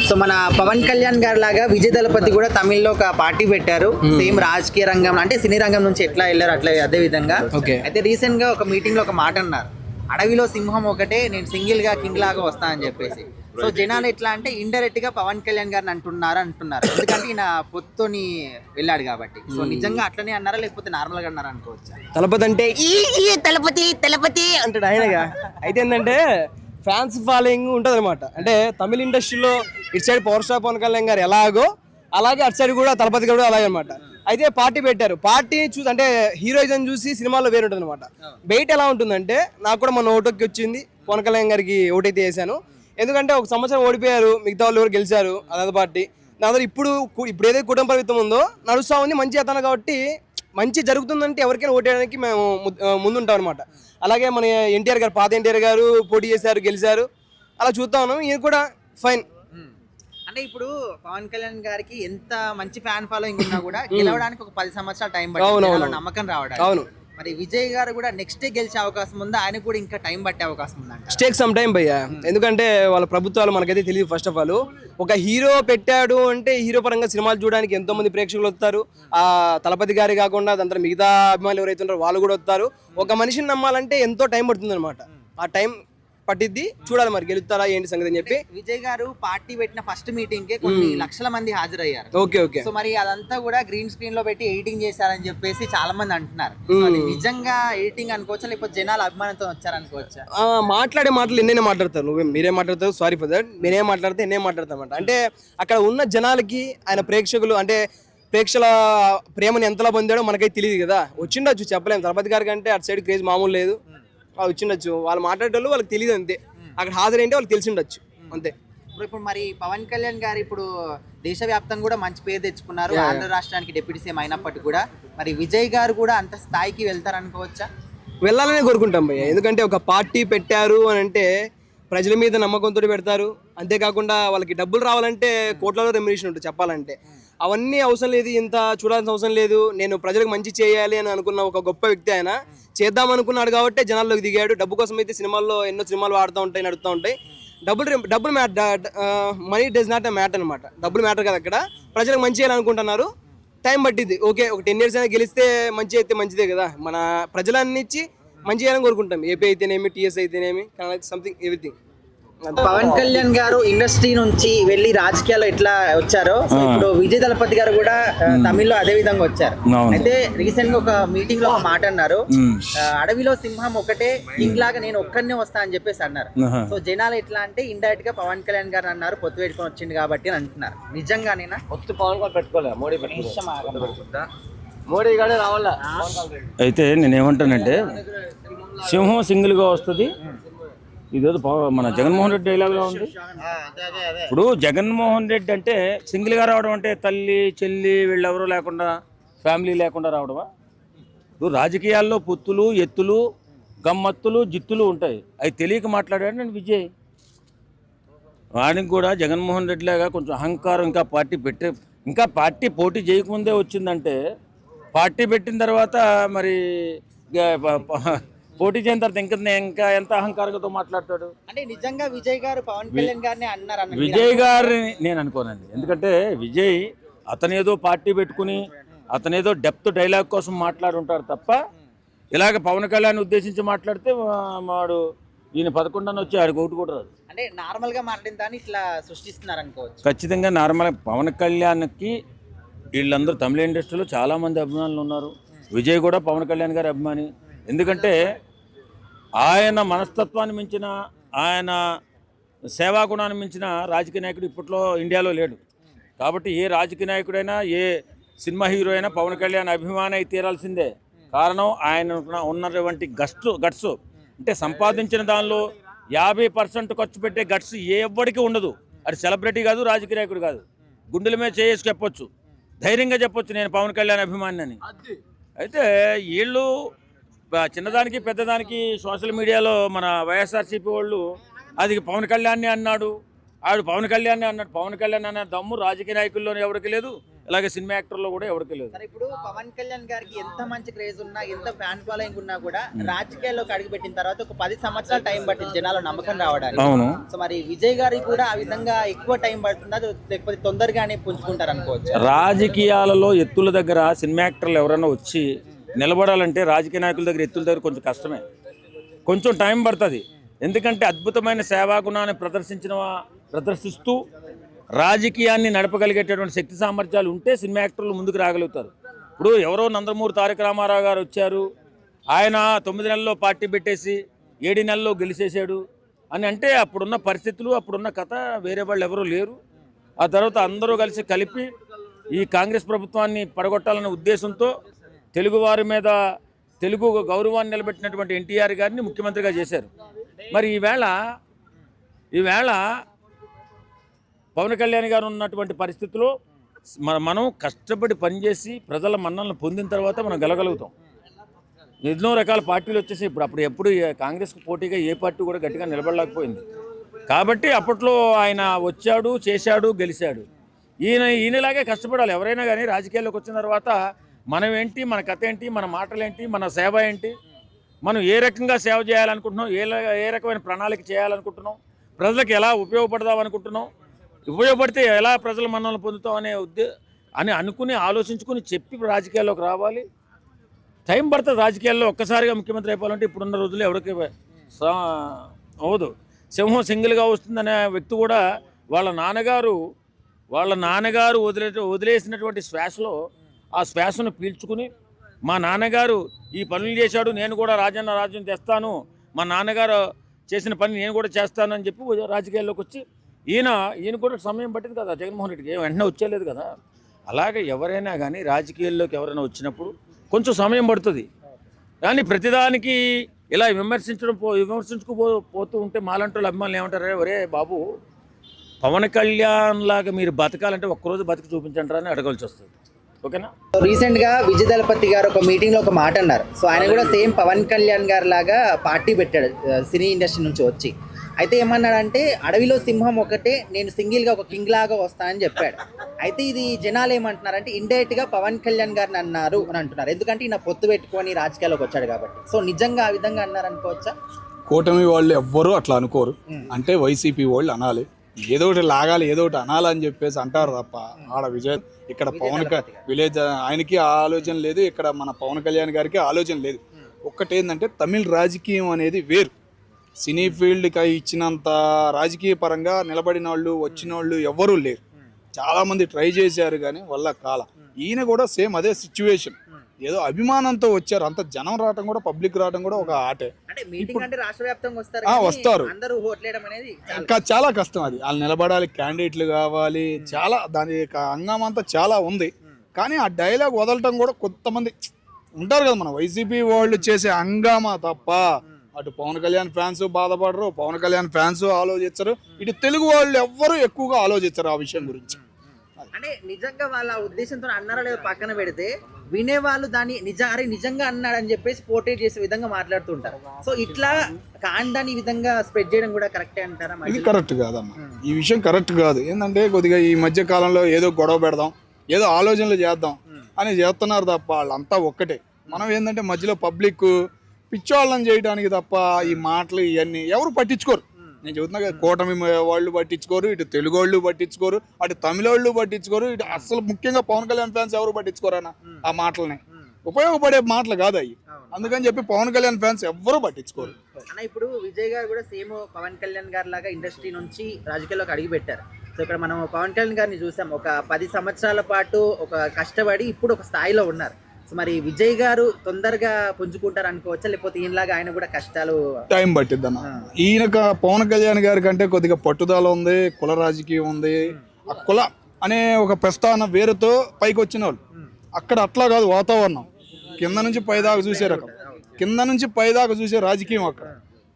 So మన పవన్ కళ్యాణ్ గారి లాగా విజయ్ దళపతి కూడా తమిళ్లో ఒక పార్టీ పెట్టారు. సేమ్ రాజకీయ రంగం అంటే సినీ రంగం నుంచి ఎట్లా వెళ్ళారు అట్లా అదే విధంగా. అయితే రీసెంట్ గా ఒక మీటింగ్ లో ఒక మాట అన్నారు, అడవిలో సింహం ఒకటే, నేను సింగిల్ గా కింగ్ లాగా వస్తా అని చెప్పేసి. సో జనాలు ఎట్లా అంటే ఇండైరెక్ట్ గా పవన్ కళ్యాణ్ గారిని అంటున్నారు ఎందుకంటే ఈయన పొత్తుని వెళ్ళాడు కాబట్టి. సో నిజంగా అట్లనే అన్నారా లేకపోతే నార్మల్ గా అన్నారా అనుకోవచ్చా? తలపతి అంటే ఈ తలపతి తలపతి అంటాడు ఆయనగా. అయితే ఏంటంటే ఫ్యాన్స్ ఫాలోయింగ్ ఉంటుంది అనమాట. అంటే తమిళ ఇండస్ట్రీలో ఇటు side power star Pavan Kalyan garu ఎలాగో అలాగే అటు సైడ్ కూడా తలపతి గారు అలాగే అనమాట. అయితే పార్టీ పెట్టారు. పార్టీ చూసి అంటే హీరోయిజం చూసి సినిమాలో వేరు ఉంటుంది అనమాట. బయట ఎలా ఉంటుందంటే నాకు కూడా మన ఓటుకి వచ్చింది, పవన్ కళ్యాణ్ గారికి ఓటైతే వేసాను. ఎందుకంటే ఒక సంవత్సరం ఓడిపోయారు, మిగతా వాళ్ళు ఎవరు గెలిచారు అదే పార్టీ. దాని ఇప్పుడు ఏదైతే కుటుంబ ప్రభుత్వం ఉందో నడుస్తూ ఉంది, మంచి చేస్తాను కాబట్టి మంచి జరుగుతుందంటే ఎవరికైనా ఓటేయడానికి మేము ముందుంటాం అనమాట. అలాగే మన ఎన్టీఆర్ గారు, పాత ఎన్టీఆర్ గారు పోటీ చేశారు, గెలిచారు. అలా చూస్తా ఉన్నాం. ఈయన కూడా ఫైన్. అంటే ఇప్పుడు పవన్ కళ్యాణ్ గారికి ఎంత మంచి ఫ్యాన్ ఫాలోయింగ్ ఉన్నా కూడా గెలవడానికి ఒక 10 సంవత్సరాల టైం పడుతుంది, నమ్మకం రావడానికి. అవును. మరి విజయ్ గారు కూడా నెక్స్ట్ డే గెలిచే అవకాశం ఉందా? ఆయన కూడా ఇంకా టైం పట్టే అవకాశం ఉందా? స్టేక్ సమ్ టైం భయ్యా. ఎందుకంటే వాళ్ళ ప్రభుత్వాలు మనకైతే తెలియదు. ఫస్ట్ ఆఫ్ ఆల్ ఒక హీరో పెట్టాడు అంటే హీరో పరంగా సినిమాలు చూడడానికి ఎంతో మంది ప్రేక్షకులు వస్తారు. ఆ తలపతి గారి కాకుండా దాంట్లో మిగతా అభిమానులు ఎవరైతే ఉన్నారో వాళ్ళు కూడా వస్తారు. ఒక మనిషిని నమ్మాలంటే ఎంతో టైం పడుతుంది అనమాట. ఆ టైం పట్టిద్ది, చూడాలి మరి గెలుస్తారా ఏంటి సంగతి అని చెప్పి. విజయ్ గారు పార్టీ పెట్టిన ఫస్ట్ మీటింగ్ కి కొన్ని లక్షల మంది హాజరయ్యారు. ఓకే. సో మరి అదంతా కూడా గ్రీన్ స్క్రీన్ లో పెట్టి ఎడిటింగ్ చేశారని చెప్పేసి చాలా మంది అంటున్నారు. నిజంగా ఎడిటింగ్ అనుకోవచ్చా లేకపోతే జనాలు అభిమానంతో వచ్చారనుకోవచ్చా? మాట్లాడే మాటలు ఎన్నైనా మాట్లాడతారు. మీరే మాట్లాడతారు, సారీ ఫర్ దట్. నేనేం మాట్లాడితే ఎన్నే మాట్లాడతామంట. అంటే అక్కడ ఉన్న జనాలకి ఆయన ప్రేక్షకులు అంటే ప్రేక్షకుల ప్రేమను ఎంతలా పొందాడో మనకైతే తెలియదు కదా. వచ్చిండొచ్చు, చెప్పలేము. తలపతి గారికి అంటే అటు సైడ్ క్రేజ్ మామూలు లేదు. వచ్చిండొచ్చు, వాళ్ళు మాట్లాడేటోళ్ళు వాళ్ళకి తెలియదు అంతే. అక్కడ హాజరైంటే వాళ్ళకి తెలిసి ఉండొచ్చు అంతే. ఇప్పుడు మరి పవన్ కళ్యాణ్ గారు ఇప్పుడు దేశవ్యాప్తంగా కూడా మంచి పేరు తెచ్చుకున్నారు. ఆంధ్ర రాష్ట్రానికి డిప్యూటీ సీఎం అయినప్పటికీ కూడా మరి విజయ్ గారు కూడా అంత స్థాయికి వెళ్తారనుకోవచ్చా? వెళ్ళాలనే కోరుకుంటాం భయ్య. ఎందుకంటే ఒక పార్టీ పెట్టారు అని అంటే ప్రజల మీద నమ్మకంతో పెడతారు. అంతేకాకుండా వాళ్ళకి డబ్బులు రావాలంటే కోట్లలో రెమ్యునరేషన్ ఉంటుంది చెప్పాలంటే. అవన్నీ అవసరం లేదు, ఇంత చూడాల్సిన అవసరం లేదు. నేను ప్రజలకు మంచి చేయాలి అని అనుకున్న ఒక గొప్ప వ్యక్తి ఆయన. చేద్దాం అనుకున్నాడు కాబట్టి జనాల్లోకి దిగాడు. డబ్బు కోసం అయితే సినిమాల్లో ఎన్నో సినిమాలు ఆడుతూ ఉంటాయి, నడుస్తూ ఉంటాయి. డబ్బులు మనీ డస్ నాట్ మ్యాటర్ అనమాట. డబ్బులు మ్యాటర్ కదా అక్కడ. ప్రజలకు మంచి చేయాలనుకుంటున్నారు, టైం పట్టింది. ఓకే, ఒక 10 years అయినా గెలిస్తే మంచి అయితే మంచిదే కదా. మన ప్రజలన్నీ ఇచ్చి మంచి చేయాలని కోరుకుంటాం. ఏపీ అయితేనేమి, టీఎస్ అయితేనేమి, సంథింగ్ ఎవ్రీథింగ్. పవన్ కళ్యాణ్ గారు ఇండస్ట్రీ నుంచి వెళ్ళి రాజకీయాల్లో ఎట్లా వచ్చారో ఇప్పుడు విజయ్ దళపతి గారు కూడా తమిళ్లో అదే విధంగా వచ్చారు. అయితే రీసెంట్ గా ఒక మీటింగ్ లో ఒక మాట అన్నారు, అడవిలో సింహం ఒకటే, కింగ్ లాగా నేను ఒక్కడనే వస్తా అని చెప్పేసి అన్నారు. సో జనాలు ఎట్లా అంటే ఇండైరెక్ట్ గా పవన్ కళ్యాణ్ గారు అన్నారు పొత్తు పెట్టుకొని వచ్చింది కాబట్టి అని అంటున్నారు. నిజంగానేనా? పొత్తు పవన్ గారు పెట్టుకోలే, మోడీ మోడీ గారే రావాలా. అయితే నేనేమంటానంటే సింహం సింగిల్ గా వస్తుంది. ఇదేదో మన జగన్మోహన్ రెడ్డి డైలాగ్లో ఉంది. ఇప్పుడు జగన్మోహన్ రెడ్డి అంటే సింగిల్గా రావడం అంటే తల్లి చెల్లి వీళ్ళెవరూ లేకుండా, ఫ్యామిలీ లేకుండా రావడమా? ఇప్పుడు రాజకీయాల్లో పొత్తులు, ఎత్తులు, గమ్మత్తులు, జిత్తులు ఉంటాయి. అవి తెలియక మాట్లాడాడు నేను విజయ్. వాడికి కూడా జగన్మోహన్ రెడ్డి లాగా కొంచెం అహంకారం. ఇంకా పార్టీ పోటీ చేయకముందే వచ్చిందంటే, పార్టీ పెట్టిన తర్వాత మరి పోటీ చేసిన తర్వాత ఇంకా ఎంత అహంకారంతో మాట్లాడతాడు. అంటే నిజంగా విజయ్ గారు పవన్ కళ్యాణ్ గారిని అన్నారు? విజయ్ గారిని నేను అనుకోనండి. ఎందుకంటే విజయ్ అతనేదో పార్టీ పెట్టుకుని అతనేదో డెప్త్ డైలాగ్ కోసం మాట్లాడుంటారు తప్ప ఇలాగ పవన్ కళ్యాణ్ ఉద్దేశించి మాట్లాడితే వాడు ఈయన 11 వచ్చి ఆడికి ఒకటి కూడా రాదు. అంటే నార్మల్ గా మాట్లాడిన దాన్ని ఇట్లా సృష్టిస్తున్నారు అనుకోవచ్చు. ఖచ్చితంగా నార్మల్. పవన్ కళ్యాణ్కి వీళ్ళందరూ తమిళ ఇండస్ట్రీలో చాలామంది అభిమానులు ఉన్నారు. విజయ్ కూడా పవన్ కళ్యాణ్ గారి అభిమాని. ఎందుకంటే ఆయన మనస్తత్వాన్ని మించిన, ఆయన సేవా గుణాన్ని మించిన రాజకీయ నాయకుడు ఇప్పట్లో ఇండియాలో లేడు. కాబట్టి ఏ రాజకీయ నాయకుడైనా, ఏ సినిమా హీరో అయినా పవన్ కళ్యాణ్ అభిమాని అయి తీరాల్సిందే. కారణం ఆయన ఉన్నటువంటి గట్స్ అంటే సంపాదించిన దానిలో 50% ఖర్చు పెట్టే గట్స్ ఎవ్వడికి ఉండదు. అది సెలబ్రిటీ కాదు, రాజకీయ నాయకుడు కాదు. గుండెల మీద చేసి చెప్పొచ్చు, ధైర్యంగా చెప్పొచ్చు నేను పవన్ కళ్యాణ్ అభిమాని అని. అయితే వీళ్ళు చిన్నదానికి పెద్దదానికి సోషల్ మీడియాలో మన వైఎస్ఆర్సీపీ వాళ్ళు అది పవన్ కళ్యాణ్ని అన్నాడు, ఆడు పవన్ కళ్యాణ్ని అన్నాడు. పవన్ కళ్యాణ్ అనే దమ్ము రాజకీయ నాయకుల్లోనే ఎవరికి లేదు, ఇలాగే సినిమా యాక్టర్లో కూడా ఎవరికి లేదు. సరే, ఇప్పుడు పవన్ కళ్యాణ్ గారికి ఎంత మంచి క్రేజ్ ఉన్నా, ఎంత ఫ్యాన్ ఫాలోయింగ్ ఉన్నా కూడా రాజకీయాల్లోకి అడుగుపెట్టిన తర్వాత ఒక 10 సంవత్సరాలు టైం పట్టింది జనాలు నమ్మకం రావడానికి. అవును. సో మరి విజయ్ గారికి కూడా ఆ విధంగా ఎక్కువ టైం పడుతుందా, లేకపోతే తొందరగానే పుంజుకుంటారు అనుకోవచ్చు? రాజకీయాలలో ఎత్తుల దగ్గర సినిమా యాక్టర్లు ఎవరైనా వచ్చి నిలబడాలంటే రాజకీయ నాయకుల దగ్గర ఎత్తుల దగ్గర కొంచెం కష్టమే, కొంచెం టైం పడుతుంది. ఎందుకంటే అద్భుతమైన సేవా గుణాన్ని ప్రదర్శిస్తూ రాజకీయాన్ని నడపగలిగేటటువంటి శక్తి సామర్థ్యాలు ఉంటే సినిమా యాక్టర్లు ముందుకు రాగలుగుతారు. ఇప్పుడు ఎవరో నందమూరి తారక రామారావు గారు వచ్చారు, ఆయన 9 నెలల్లో పార్టీ పెట్టేసి 7 నెలల్లో గెలిచేసాడు అని అంటే అప్పుడున్న పరిస్థితులు, అప్పుడున్న కథ, వేరే వాళ్ళు ఎవరూ లేరు. ఆ తర్వాత అందరూ కలిపి ఈ కాంగ్రెస్ ప్రభుత్వాన్ని పడగొట్టాలనే ఉద్దేశంతో తెలుగువారి మీద తెలుగు గౌరవాన్ని నిలబెట్టినటువంటి ఎన్టీఆర్ గారిని ముఖ్యమంత్రిగా చేశారు. మరి ఈవేళ పవన్ కళ్యాణ్ గారు ఉన్నటువంటి పరిస్థితుల్లో మనం కష్టపడి పనిచేసి ప్రజల మన్నలను పొందిన తర్వాత మనం గెలగలుగుతాం. ఎన్నో రకాల పార్టీలు వచ్చేసి ఎప్పుడు కాంగ్రెస్కు పోటీగా ఏ పార్టీ కూడా గట్టిగా నిలబడలేకపోయింది. కాబట్టి అప్పట్లో ఆయన వచ్చాడు, చేశాడు, గెలిచాడు. ఈయనలాగే కష్టపడాలి ఎవరైనా కానీ. రాజకీయాల్లోకి వచ్చిన తర్వాత మనం ఏంటి, మన కథ ఏంటి, మన మాటలేంటి, మన సేవ ఏంటి, మనం ఏ రకంగా సేవ చేయాలనుకుంటున్నాం, ఏ రకమైన ప్రణాళిక చేయాలనుకుంటున్నాం, ప్రజలకు ఎలా ఉపయోగపడదాం అనుకుంటున్నాం, ఉపయోగపడితే ఎలా ప్రజల మన్ననలు పొందుతాం అని అనుకుని ఆలోచించుకుని చెప్పి రాజకీయాల్లోకి రావాలి. టైం పడుతుంది. రాజకీయాల్లో ఒక్కసారిగా ముఖ్యమంత్రి అయిపోవాలంటే ఇప్పుడున్న రోజుల్లో ఎవరికి అవదు. సింహం సింగిల్గా వస్తుందనే వ్యక్తి కూడా వాళ్ళ నాన్నగారు వదిలేసినటువంటి శ్వాసలో ఆ శ్వాసను పీల్చుకుని మా నాన్నగారు ఈ పనులు చేశాడు, నేను కూడా రాజ్యం తెస్తాను, మా నాన్నగారు చేసిన పని నేను కూడా చేస్తాను అని చెప్పి రాజకీయాల్లోకి వచ్చి ఈయన కూడా సమయం పట్టింది కదా. జగన్మోహన్ రెడ్డికి వెంటనే వచ్చేలేదు కదా. అలాగే ఎవరైనా కానీ రాజకీయాల్లోకి ఎవరైనా వచ్చినప్పుడు కొంచెం సమయం పడుతుంది. కానీ ప్రతిదానికి ఇలా విమర్శించుకుపోతూ ఉంటే మాలంటోళ్ళు అభిమానులు ఏమంటారు, ఒరే బాబు పవన్ కళ్యాణ్ లాగా మీరు బతకాలంటే ఒక్కరోజు బతికి చూపించండి అని అడగాల్సి వస్తుంది. ఓకేనా? రీసెంట్ గా విజయ్ దళపతి గారు ఒక మీటింగ్ లో ఒక మాట అన్నారు. సో ఆయన కూడా సేమ్ పవన్ కళ్యాణ్ గారు లాగా పార్టీ పెట్టాడు సినీ ఇండస్ట్రీ నుంచి వచ్చి. అయితే ఏమన్నాడంటే అడవిలో సింహం ఒకటే, నేను సింగిల్ గా ఒక కింగ్ లాగా వస్తానని చెప్పాడు. అయితే ఇది జనాలు ఏమంటున్నారంటే ఇండైరెక్ట్ గా పవన్ కళ్యాణ్ గారిని అన్నారు అని అంటున్నారు. ఎందుకంటే ఈయన పొత్తు పెట్టుకొని రాజకీయాల్లోకి వచ్చాడు కాబట్టి. సో నిజంగా ఆ విధంగా అన్నారు అనుకోవచ్చా? కూటమి వాళ్ళు ఎవ్వరూ అట్లా అనుకోరు. అంటే వైసీపీ వాళ్ళు అనాలి, ఏదో ఒకటి లాగాలి, ఏదో ఒకటి అనాలని చెప్పేసి అంటారు తప్ప ఆడ విజయ్ ఇక్కడ విలేజ్ ఆయనకి ఆలోచన లేదు, ఇక్కడ మన పవన్ కళ్యాణ్ గారికి ఆలోచన లేదు. ఒక్కటేందంటే తమిళ రాజకీయం అనేది వేరు. సినీ ఫీల్డ్కి ఇచ్చినంత రాజకీయ పరంగా నిలబడిన వాళ్ళు వచ్చిన వాళ్ళు ఎవ్వరూ లేరు. చాలామంది ట్రై చేశారు కానీ వల్ల కాల. ఈయన కూడా సేమ్ అదే సిచ్యువేషన్. ఏదో అభిమానంతో వచ్చారు. అంత జనం రావడం కూడా, పబ్లిక్ రావడం కూడా ఒక ఆటే. వస్తారు, ఇంకా చాలా కష్టం అది. వాళ్ళు నిలబడాలి, క్యాండిడేట్లు కావాలి, చాలా దాని అంగమంతా చాలా ఉంది. కానీ ఆ డైలాగ్ వదలటం కూడా కొంతమంది ఉంటారు కదా, మన వైసీపీ వాళ్ళు చేసే హంగామా తప్ప అటు పవన్ కళ్యాణ్ ఫ్యాన్స్ బాధపడరు, పవన్ కళ్యాణ్ ఫ్యాన్స్ ఆలోచించరు, ఇటు తెలుగు వాళ్ళు ఎవ్వరూ ఎక్కువగా ఆలోచించరు ఆ విషయం గురించి. అంటే నిజంగా వాళ్ళ ఉద్దేశంతో అన్నారా లేదా పక్కన పెడితే వినేవాళ్ళు దాన్ని నిజంగా అన్నాడని చెప్పేసి పోర్ట్రేట్ చేసే విధంగా మాట్లాడుతుంటారు. సో ఇట్లా కాండాన్ని ఈ విధంగా స్ప్రెడ్ చేయడం కూడా కరెక్టే అంటారా? ఇది కరెక్ట్ కాదన్న, ఈ విషయం కరెక్ట్ కాదు. ఏంటంటే కొద్దిగా ఈ మధ్య కాలంలో ఏదో గొడవ పెడదాం, ఏదో ఆలోచనలు చేద్దాం అని చేస్తున్నారు తప్ప వాళ్ళంతా ఒక్కటే. మనం ఏంటంటే మధ్యలో పబ్లిక్ పిచ్చోళ్ళని చేయడానికి తప్ప ఈ మాటలు ఇవన్నీ ఎవరు పట్టించుకోరు. నేను చెబుతున్నా కదా, కూటమి వాళ్ళు పట్టించుకోరు, ఇటు తెలుగు వాళ్ళు పట్టించుకోరు, అటు తమిళ వాళ్ళు పట్టించుకోరు, ఇటు అసలు ముఖ్యంగా పవన్ కళ్యాణ్ ఫ్యాన్స్ ఎవరు పట్టించుకోరు అన్న. ఆ మాటలని ఉపయోగపడే మాటలు కాదు అవి. అందుకని చెప్పి పవన్ కళ్యాణ్ ఫ్యాన్స్ ఎవ్వరూ పట్టించుకోరు అన్న. ఇప్పుడు విజయ్ గారు కూడా సేమ్ పవన్ కళ్యాణ్ గారి లాగా ఇండస్ట్రీ నుంచి రాజకీయాల్లోకి అడుగు పెట్టారు. సో ఇక్కడ మనం పవన్ కళ్యాణ్ గారిని చూసాం, ఒక 10 సంవత్సరాల పాటు ఒక కష్టపడి ఇప్పుడు ఒక స్థాయిలో ఉన్నారు. సో మరి విజయ్ గారు తొందరగా పుంజుకుంటారు అనుకోవచ్చా, లేకపోతే ఈయనలాగా ఆయన కూడా కష్టాలు టైం పట్టిద్ది అన్న? ఈయనక పవన్ కళ్యాణ్ గారి కంటే కొద్దిగా పట్టుదల ఉంది, కుల రాజకీయం ఉంది. ఆ కుల అనే ఒక ప్రస్థానం వేరుతో పైకి వచ్చిన వాళ్ళు. అక్కడ అట్లా కాదు, వాతావరణం కింద నుంచి పైదాకా చూసే రకం, కింద నుంచి పైదాకా చూసే రాజకీయం.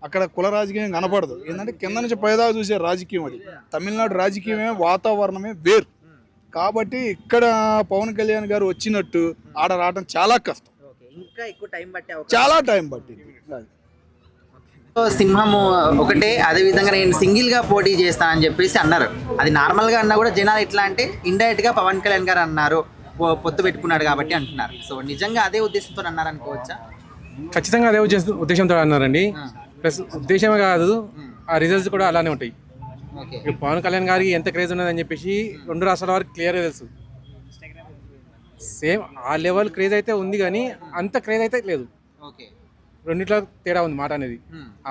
అక్కడ కుల రాజకీయం కనపడదు. ఏంటంటే కింద నుంచి పైదాకా చూసే రాజకీయం అది. తమిళనాడు రాజకీయమే వాతావరణమే వేరు. కాబట్టి ఇక్కడ పవన్ కళ్యాణ్ గారు వచ్చినట్టు ఆడ రావడం చాలా కష్టం, ఇంకా ఎక్కువ టైం పట్టే చాలా టైం పట్టింది. సింహము ఒకటే, అదే విధంగా నేను సింగిల్ గా పోటీ చేస్తానని చెప్పేసి అన్నారు. అది నార్మల్ గా అన్నా కూడా జనాలు ఎట్లా అంటే ఇండైరెక్ట్ గా పవన్ కళ్యాణ్ గారు అన్నారు, పొత్తు పెట్టుకున్నాడు కాబట్టి అంటున్నారు. సో నిజంగా అదే ఉద్దేశంతో అన్నారు అనుకోవచ్చా? ఖచ్చితంగా అదే ఉద్దేశంతో అన్నారండి. ప్లస్ ఉద్దేశమే కాదు, ఆ రిజల్ట్స్ కూడా అలానే ఉంటాయి. ఓకే, ఇప్పుడు పవన్ కళ్యాణ్ గారికి ఎంత క్రేజ్ ఉన్నదని చెప్పేసి 2 రాష్ట్రాల వారికి క్లియర్గా తెలుసు. సేమ్ ఆ లెవెల్ క్రేజ్ అయితే ఉంది కానీ అంత క్రేజ్ అయితే లేదు. ఓకే, రెండిట్లో తేడా ఉంది మాట అనేది.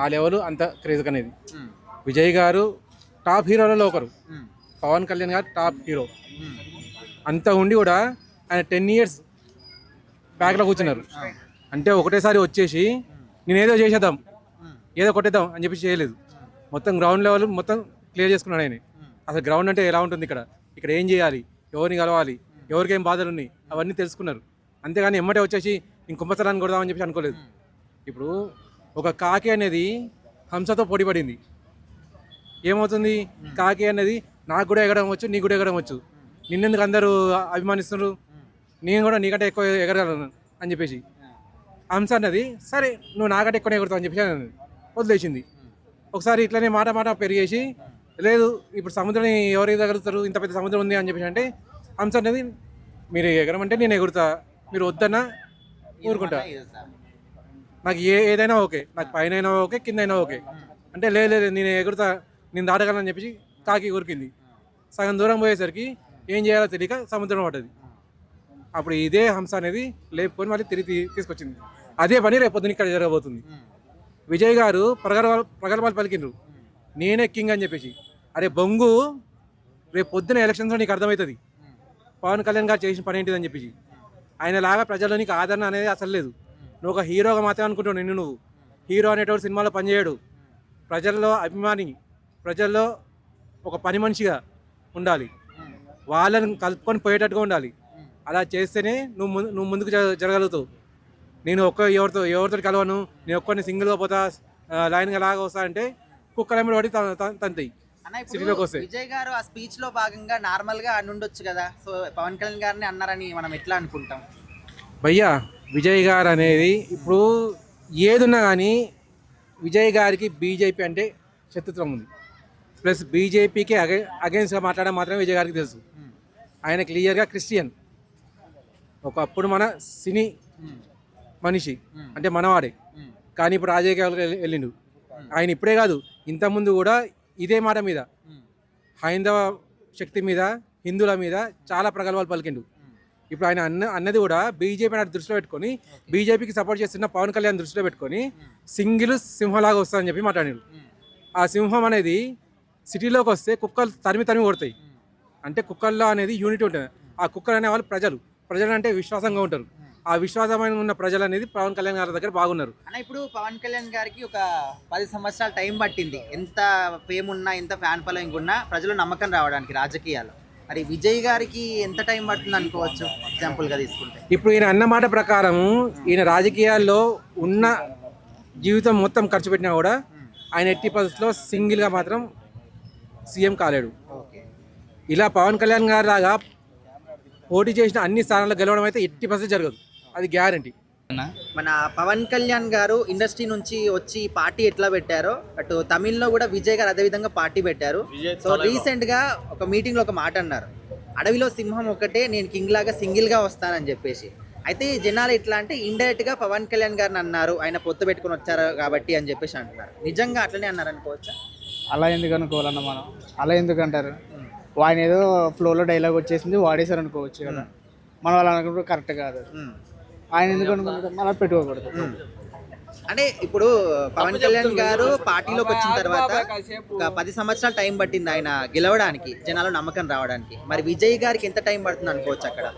ఆ లెవెల్ అంత క్రేజ్ అనేది. విజయ్ గారు టాప్ హీరోలలో ఒకరు, పవన్ కళ్యాణ్ గారు టాప్ హీరో. అంత ఉండి కూడా ఆయన 10 years బ్యాక్లో కూర్చున్నారు. అంటే ఒకటేసారి వచ్చేసి నేనేదో చేసేద్దాం, ఏదో కొట్టేద్దాం అని చెప్పి చేయలేదు. మొత్తం గ్రౌండ్ లెవెల్ మొత్తం క్లియర్ చేసుకున్నాడు ఆయన. అసలు గ్రౌండ్ అంటే ఎలా ఉంటుంది, ఇక్కడ ఏం చేయాలి, ఎవరిని కలవాలి, ఎవరికి ఏం బాధలు ఉన్నాయి అవన్నీ తెలుసుకున్నారు. అంతేగాని ఎమ్మటే వచ్చేసి ఇంక కుంభస్థలాన్ని కొడదామని చెప్పి అనుకోలేదు. ఇప్పుడు ఒక కాకి అనేది హంసతో పోటీ పడింది. ఏమవుతుంది, కాకి అనేది నాకు కూడా ఎగరడం వచ్చు, నీకు కూడా ఎగరడం వచ్చు, నిన్నెందుకు అందరూ అభిమానిస్తున్నారు, నేను కూడా నీకంటే ఎక్కువ ఎగరగలను అని చెప్పేసి హంస అన్నది సరే నువ్వు నాకంటే ఎక్కువ ఎగురుతావు అని చెప్పేసి అన్నది, వదిలేసింది. ఒకసారి ఇట్లనే మాట పెరిగేసి లేదు ఇప్పుడు సముద్రాన్ని ఎవరు ఎగరుతారు, ఇంత పెద్ద సముద్రం ఉంది అని చెప్పేసి అంటే హంస అనేది మీరు ఎగరమంటే నేను ఎగురుతా, మీరు వద్దన్నా ఊరుకుంటా, నాకు ఏదైనా ఓకే, నాకు పైన అయినా ఓకే, కింద అయినా ఓకే అంటే లేదు నేను ఎగురుతా, నేను దాటగలను చెప్పేసి కాకి ఉరికింది. సగం దూరం పోయేసరికి ఏం చేయాలో తెలియక సముద్రం పడ్డది. అప్పుడు ఇదే హంస అనేది లేపుకొని మళ్ళీ తిరిగి తీసుకొచ్చింది. అదే పని రేపు పొద్దున ఇక్కడ జరగబోతుంది. విజయ్ గారు ప్రగల్భాలు పలికిండ్రు, నేనే కింగ్ అని చెప్పేసి. అరే బొంగు, రేపు పొద్దున ఎలక్షన్స్లో నీకు అర్థమవుతుంది పవన్ కళ్యాణ్ గారు చేసిన పని ఏంటిదని చెప్పేసి. ఆయనలాగా ప్రజల్లో నీకు ఆదరణ అనేది అసలు లేదు. నువ్వు ఒక హీరోగా మాత్రమే అనుకుంటున్నావు. నువ్వు హీరో అనేటోడు సినిమాలో పనిచేయడు, ప్రజల్లో అభిమాని, ప్రజల్లో ఒక పని మనిషిగా ఉండాలి, వాళ్ళని కలుపుకొని పోయేటట్టుగా ఉండాలి. అలా చేస్తేనే నువ్వు ముందుకు జరగలుగుతావు. నేను ఎవరితో కలవను, నేను ఒక్కరిని సింగిల్గా పోతా, లైన్గా లాగా వస్తా అంటే కుక్కల మీద పడి తంతాయి సిటీలోకి వస్తే. విజయ్ గారు ఆ స్పీచ్ లో భాగంగా నార్మల్ గా అనుండొచ్చు కదా, సో పవన్ కళ్యాణ్ గారిని అన్నారని మనం ఎట్లా అనుకుంటాం? భయ్యా విజయ్ గారు అనేది ఇప్పుడు ఏదున్నా కానీ విజయ్ గారికి బీజేపీ అంటే శత్రుత్వం ఉంది. ప్లస్ బీజేపీకి అగైన్స్గా మాట్లాడడం మాత్రమే విజయ్ గారికి తెలుసు. ఆయన క్లియర్గా క్రిస్టియన్, ఒకప్పుడు మన సినీ మనిషి అంటే మనవాడే, కానీ ఇప్పుడు రాజకీయాలకు వెళ్ళిండు. ఆయన ఇప్పుడే కాదు, ఇంతకుముందు కూడా ఇదే మాట మీద, హైందవ శక్తి మీద, హిందువుల మీద చాలా ప్రగల్భాలు పలికిండు. ఇప్పుడు ఆయన అన్నది కూడా బీజేపీ దృష్టిలో పెట్టుకొని, బీజేపీకి సపోర్ట్ చేస్తున్న పవన్ కళ్యాణ్ దృష్టిలో పెట్టుకొని సింగిల్ సింహంలాగా వస్తుందని చెప్పి మాట్లాడాడు. ఆ సింహం అనేది సిటీలోకి వస్తే కుక్కలు తరిమి కొడతాయి. అంటే కుక్కల్లో అనేది యూనిటీ ఉంటుంది. ఆ కుక్కలు అనే వాళ్ళు ప్రజలు అంటే విశ్వాసంగా ఉంటారు. ఆ విశ్వాసమైన ఉన్న ప్రజలు అనేది పవన్ కళ్యాణ్ గారి దగ్గర బాగున్నారు. అన్న ఇప్పుడు పవన్ కళ్యాణ్ గారికి ఒక 10 సంవత్సరాల టైం పట్టింది, ఎంత ఫేమ్ ఉన్నా, ఎంత ఫ్యాన్ ఫాలోయింగ్ ఉన్నా ప్రజలు నమ్మకం రావడానికి రాజకీయాలు. మరి విజయ్ గారికి ఎంత టైం పడుతుంది అనుకోవచ్చు ఎగ్జాంపుల్గా తీసుకుంటే? ఇప్పుడు ఈయన అన్న మాట ప్రకారం ఈయన రాజకీయాల్లో ఉన్న జీవితం మొత్తం ఖర్చు పెట్టినా కూడా ఆయన ఎట్టి పరిస్థితుల్లో సింగిల్గా మాత్రం సీఎం కాలేడు. ఇలా పవన్ కళ్యాణ్ గారి లాగా పోటీ చేసిన అన్ని స్థానాల్లో గెలవడం అయితే ఎట్టి పరిస్థితి జరగదు, అది గ్యారంటీ. మన పవన్ కళ్యాణ్ గారు ఇండస్ట్రీ నుంచి వచ్చి పార్టీ ఎట్లా పెట్టారో అటు తమిళ్లో కూడా విజయ్ గారు అదే విధంగా పార్టీ పెట్టారు. సో రీసెంట్ గా ఒక మీటింగ్ లో ఒక మాట అన్నారు, అడవిలో సింహం ఒకటే, నేను కింగ్ లాగా సింగిల్ గా వస్తానని చెప్పేసి. అయితే జనాలు ఎట్లా అంటే ఇండైరెక్ట్ గా పవన్ కళ్యాణ్ గారిని అన్నారు, ఆయన పొత్తు పెట్టుకుని వచ్చారు కాబట్టి అని చెప్పేసి అంటున్నారు. నిజంగా అట్లనే అన్నారు అనుకోవచ్చా? అలా ఎందుకు అనుకోవాలన్న మనం, అలా ఎందుకు అంటారు? ఆయన ఏదో ఫ్లోలో డైలాగ్ వచ్చేసింది వాడేశారు అనుకోవచ్చు కదా, మనం అలా అనుకుంటే కరెక్ట్ కాదు. ఆయన ఎందుకు అనుకుంటారు, మనం పెట్టుకోకూడదు. అంటే ఇప్పుడు పవన్ కళ్యాణ్ గారు పార్టీలోకి వచ్చిన తర్వాత ఒక 10 సంవత్సరాల టైం పట్టింది ఆయన గెలవడానికి, జనాలు నమ్మకం రావడానికి. మరి విజయ్ గారికి ఎంత టైం పడుతుంది అనుకోవచ్చు అక్కడ?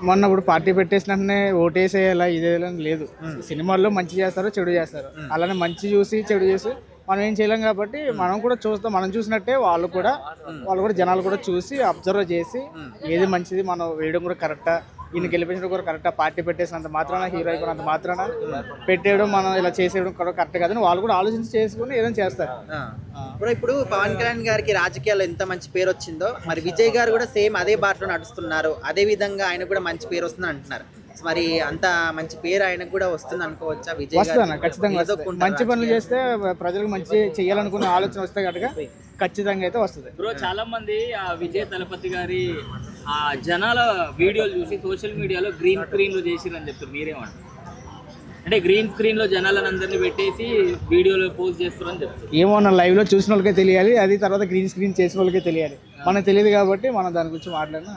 మొన్న ఇప్పుడు పార్టీ పెట్టేసినట్టునే ఓటేసేయాలా ఇదేలా లేదు. సినిమాల్లో మంచి చేస్తారు, చెడు చేస్తారు. అలానే మంచి చూసి చెడు చేసి మనం ఏం చేయలేం కాబట్టి మనం కూడా చూస్తాం. మనం చూసినట్టే వాళ్ళు కూడా జనాలు కూడా చూసి అబ్జర్వ్ చేసి ఏది మంచిది మనం వేయడం కూడా కరెక్టా, ఈయన గెలిపించడం కూడా కరెక్టా, పార్టీ పెట్టేసినంత మాత్రాన, హీరో అయిపోయినంత మాత్రాన పెట్టేయడం మనం ఇలా చేసేయడం కూడా కరెక్ట్ కాదని వాళ్ళు కూడా ఆలోచించి చేసుకుని ఏదైనా చేస్తారు. ఇప్పుడు పవన్ కళ్యాణ్ గారికి రాజకీయాల్లో ఎంత మంచి పేరు వచ్చిందో, మరి విజయ్ గారు కూడా సేమ్ అదే బాటలో నడుస్తున్నారు, అదే విధంగా ఆయన కూడా మంచి పేరు వస్తుందని అంటున్నారు. మరి అంత మంచి పేరు ఆయనకు కూడా వస్తుంది అనుకోవచ్చా? విజయ్ గారు వస్తుందన్న, ఖచ్చితంగా వస్తుంది. మంచి పనులు చేస్తే ప్రజలకు మంచి చేయాలనుకునే ఆలోచన వస్తే కనుక ఖచ్చితంగా అయితే వస్తుంది. బ్రో చాలా మంది ఆ విజయ్ తలపతి గారి ఆ జనాల వీడియోలు చూసి సోషల్ మీడియాలో గ్రీన్ స్క్రీన్ లో చేసిరని చెప్తారు, మీరేమంటారు? అంటే గ్రీన్ స్క్రీన్ లో జనాలను అందరినీ పెట్టేసి వీడియోలో పోస్ట్ చేస్తారని చెప్తారు. ఏమో నా లైవ్ లో చూసిన వాళ్ళకే తెలియాలి, అది తర్వాత గ్రీన్ స్క్రీన్ చేసిన వాళ్ళకే తెలియాలి. మనకు తెలియదు కాబట్టి మనం దాని గురించి మాట్లాడినా